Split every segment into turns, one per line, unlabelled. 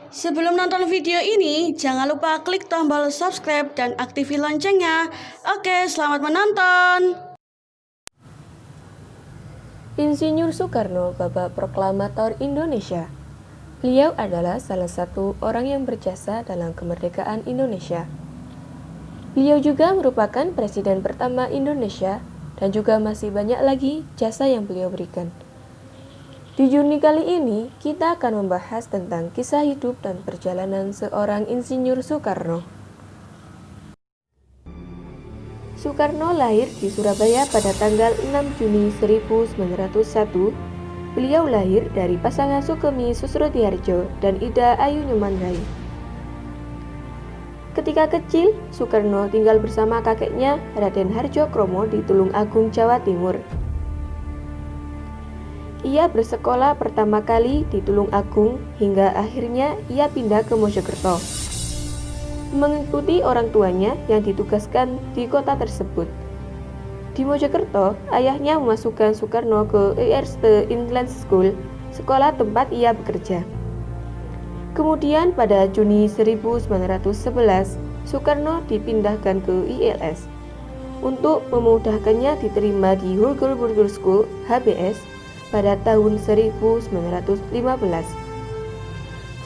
Sebelum nonton video ini, jangan lupa klik tombol subscribe dan aktifin loncengnya. Oke, selamat menonton.
Insinyur Soekarno, Bapak Proklamator Indonesia. Beliau adalah salah satu orang yang berjasa dalam kemerdekaan Indonesia. Beliau juga merupakan presiden pertama Indonesia dan juga masih banyak lagi jasa yang beliau berikan. Di Juni kali ini, kita akan membahas tentang kisah hidup dan perjalanan seorang Insinyur Soekarno. Soekarno lahir di Surabaya pada tanggal 6 Juni 1901. Beliau lahir dari pasangan Sukemi Susrodiharjo dan Ida Ayu Nyumandai. Ketika kecil, Soekarno tinggal bersama kakeknya Raden Harjokromo di Tulungagung, Jawa Timur. Ia bersekolah pertama kali di Tulungagung hingga akhirnya ia pindah ke Mojokerto, mengikuti orang tuanya yang ditugaskan di kota tersebut. Di Mojokerto, ayahnya memasukkan Soekarno ke Eerste Inland School, sekolah tempat ia bekerja. Kemudian pada Juni 1911, Soekarno dipindahkan ke ILS. Untuk memudahkannya diterima di Hurgul Burger School, HBS, pada tahun 1915.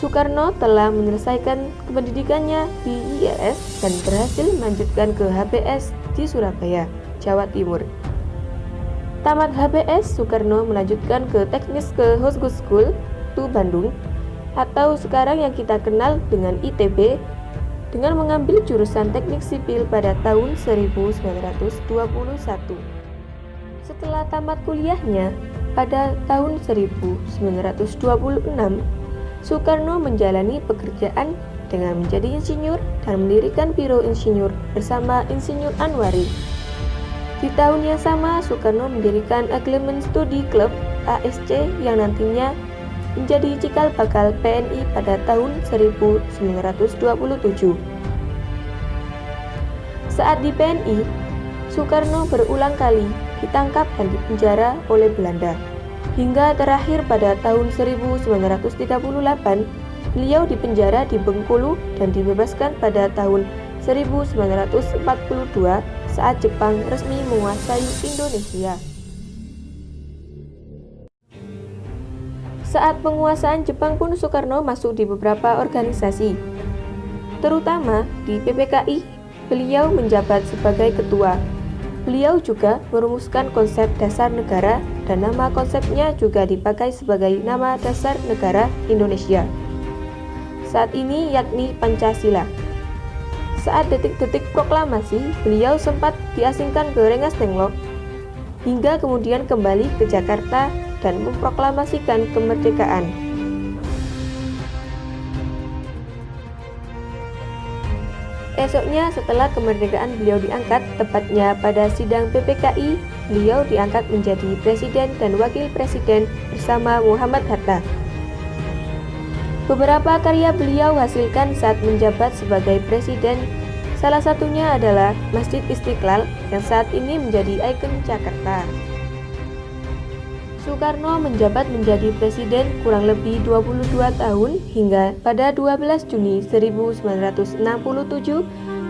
Soekarno telah menyelesaikan pendidikannya di ILS dan berhasil melanjutkan ke HBS di Surabaya, Jawa Timur. Tamat HBS, Soekarno melanjutkan ke Teknis ke Hosgo School, Bandung, atau sekarang yang kita kenal dengan ITB, dengan mengambil jurusan Teknik Sipil pada tahun 1921. Setelah tamat kuliahnya, pada tahun 1926, Soekarno menjalani pekerjaan dengan menjadi insinyur dan mendirikan Biro Insinyur bersama Insinyur Anwari. Di tahun yang sama, Soekarno mendirikan Agreement Study Club (ASC) yang nantinya menjadi cikal bakal PNI pada tahun 1927. Saat di PNI, Soekarno berulang kali ditangkap dan dipenjara oleh Belanda. Hingga terakhir pada tahun 1938, beliau dipenjara di Bengkulu dan dibebaskan pada tahun 1942 saat Jepang resmi menguasai Indonesia. Saat penguasaan Jepang pun Soekarno masuk di beberapa organisasi, terutama di PPKI. Beliau menjabat sebagai ketua. Beliau juga merumuskan konsep dasar negara dan nama konsepnya juga dipakai sebagai nama dasar negara Indonesia saat ini, yakni Pancasila. Saat detik-detik proklamasi, beliau sempat diasingkan ke Rengas Dengklok hingga kemudian kembali ke Jakarta dan memproklamasikan kemerdekaan. Esoknya setelah kemerdekaan beliau diangkat, tepatnya pada sidang PPKI, beliau diangkat menjadi presiden dan wakil presiden bersama Muhammad Hatta. Beberapa karya beliau hasilkan saat menjabat sebagai presiden, salah satunya adalah Masjid Istiqlal yang saat ini menjadi ikon Jakarta. Soekarno menjabat menjadi presiden kurang lebih 22 tahun hingga pada 12 Juni 1967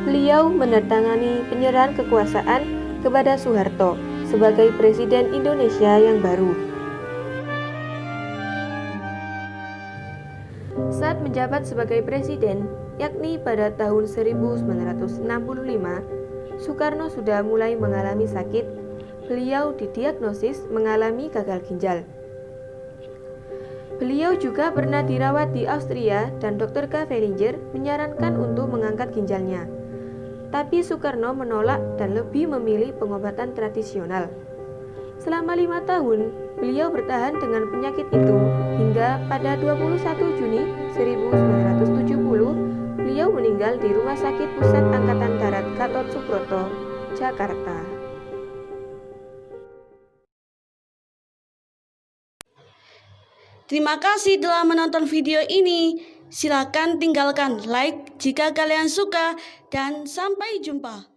beliau menandatangani penyerahan kekuasaan kepada Soeharto sebagai Presiden Indonesia yang baru. Saat menjabat sebagai presiden, yakni pada tahun 1965, Soekarno sudah mulai mengalami sakit. Beliau didiagnosis mengalami gagal ginjal. Beliau juga pernah dirawat di Austria dan Dr. K. Feininger menyarankan untuk mengangkat ginjalnya. Tapi Soekarno menolak dan lebih memilih pengobatan tradisional. Selama 5 tahun, beliau bertahan dengan penyakit itu hingga pada 21 Juni 1970, beliau meninggal di Rumah Sakit Pusat Angkatan Darat Gatot Subroto, Jakarta.
Terima kasih telah menonton video ini. Silakan tinggalkan like jika kalian suka dan sampai jumpa.